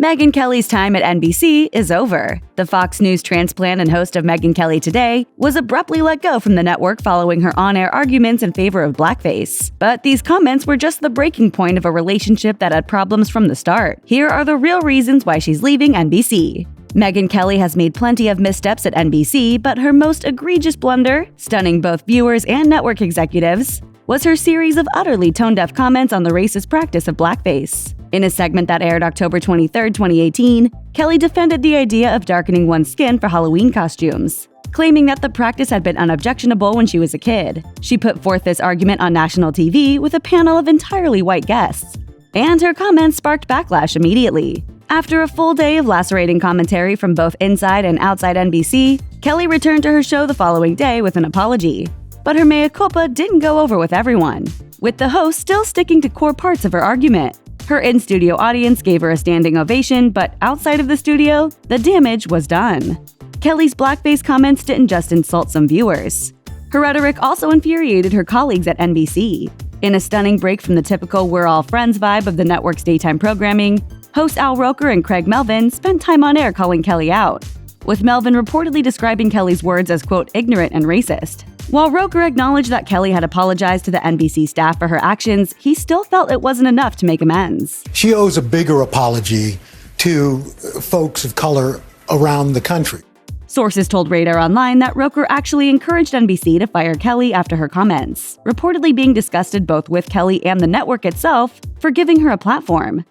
Megyn Kelly's time at NBC is over. The Fox News transplant and host of Megyn Kelly Today was abruptly let go from the network following her on-air arguments in favor of blackface. But these comments were just the breaking point of a relationship that had problems from the start. Here are the real reasons why she's leaving NBC. Megyn Kelly has made plenty of missteps at NBC, but her most egregious blunder, stunning both viewers and network executives, was her series of utterly tone-deaf comments on the racist practice of blackface. In a segment that aired October 23, 2018, Kelly defended the idea of darkening one's skin for Halloween costumes, claiming that the practice had been unobjectionable when she was a kid. She put forth this argument on national TV with a panel of entirely white guests, and her comments sparked backlash immediately. After a full day of lacerating commentary from both inside and outside NBC, Kelly returned to her show the following day with an apology. But her mea culpa didn't go over with everyone, with the host still sticking to core parts of her argument. Her in-studio audience gave her a standing ovation, but outside of the studio, the damage was done. Kelly's blackface comments didn't just insult some viewers. Her rhetoric also infuriated her colleagues at NBC. In a stunning break from the typical we're all friends vibe of the network's daytime programming, hosts Al Roker and Craig Melvin spent time on air calling Kelly out, with Melvin reportedly describing Kelly's words as, quote, ignorant and racist. While Roker acknowledged that Kelly had apologized to the NBC staff for her actions, he still felt it wasn't enough to make amends. She owes a bigger apology to folks of color around the country. Sources told Radar Online that Roker actually encouraged NBC to fire Kelly after her comments, reportedly being disgusted both with Kelly and the network itself for giving her a platform.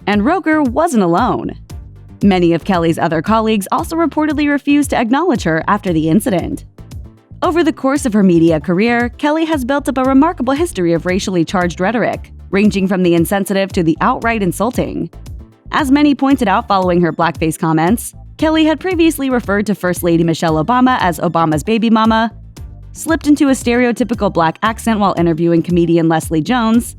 And Roker wasn't alone. Many of Kelly's other colleagues also reportedly refused to acknowledge her after the incident. Over the course of her media career, Kelly has built up a remarkable history of racially charged rhetoric, ranging from the insensitive to the outright insulting. As many pointed out following her blackface comments, Kelly had previously referred to First Lady Michelle Obama as Obama's baby mama, slipped into a stereotypical black accent while interviewing comedian Leslie Jones,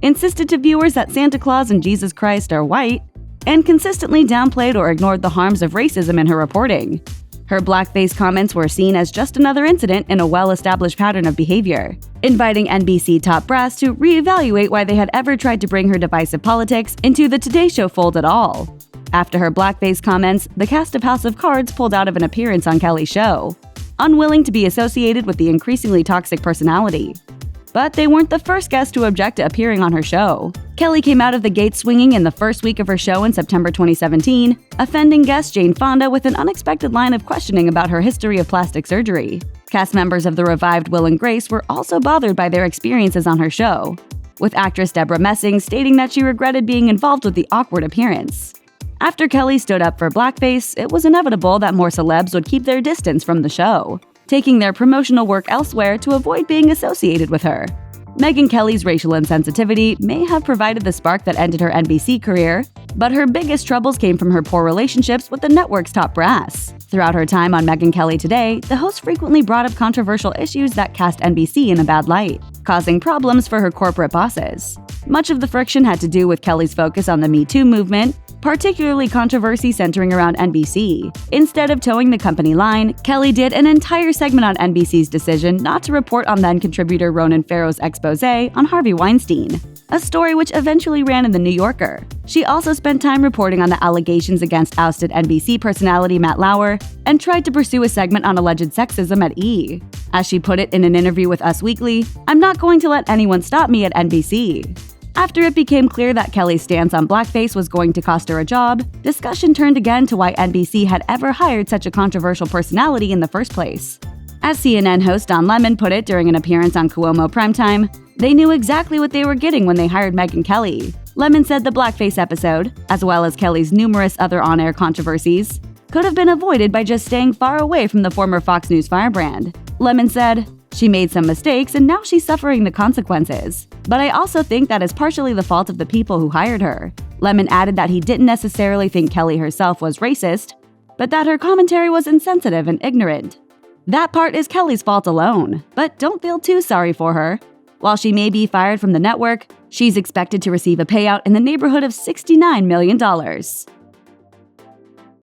insisted to viewers that Santa Claus and Jesus Christ are white, and consistently downplayed or ignored the harms of racism in her reporting. Her blackface comments were seen as just another incident in a well-established pattern of behavior, inviting NBC top brass to reevaluate why they had ever tried to bring her divisive politics into the Today Show fold at all. After her blackface comments, the cast of House of Cards pulled out of an appearance on Kelly's show, unwilling to be associated with the increasingly toxic personality. But they weren't the first guest to object to appearing on her show. Kelly came out of the gate swinging in the first week of her show in September 2017, offending guest Jane Fonda with an unexpected line of questioning about her history of plastic surgery. Cast members of the revived Will and Grace were also bothered by their experiences on her show, with actress Deborah Messing stating that she regretted being involved with the awkward appearance. After Kelly stood up for blackface, it was inevitable that more celebs would keep their distance from the show, taking their promotional work elsewhere to avoid being associated with her. Megyn Kelly's racial insensitivity may have provided the spark that ended her NBC career, but her biggest troubles came from her poor relationships with the network's top brass. Throughout her time on Megyn Kelly Today, the host frequently brought up controversial issues that cast NBC in a bad light, causing problems for her corporate bosses. Much of the friction had to do with Kelly's focus on the Me Too movement, particularly controversy centering around NBC. Instead of towing the company line, Kelly did an entire segment on NBC's decision not to report on then-contributor Ronan Farrow's expose on Harvey Weinstein, a story which eventually ran in The New Yorker. She also spent time reporting on the allegations against ousted NBC personality Matt Lauer and tried to pursue a segment on alleged sexism at E! As she put it in an interview with Us Weekly, "I'm not going to let anyone stop me at NBC." After it became clear that Kelly's stance on blackface was going to cost her a job, discussion turned again to why NBC had ever hired such a controversial personality in the first place. As CNN host Don Lemon put it during an appearance on Cuomo Primetime, they knew exactly what they were getting when they hired Megyn Kelly. Lemon said the blackface episode, as well as Kelly's numerous other on-air controversies, could have been avoided by just staying far away from the former Fox News firebrand. Lemon said, "She made some mistakes and now she's suffering the consequences. But I also think that is partially the fault of the people who hired her." Lemon added that he didn't necessarily think Kelly herself was racist, but that her commentary was insensitive and ignorant. That part is Kelly's fault alone, but don't feel too sorry for her. While she may be fired from the network, she's expected to receive a payout in the neighborhood of $69 million.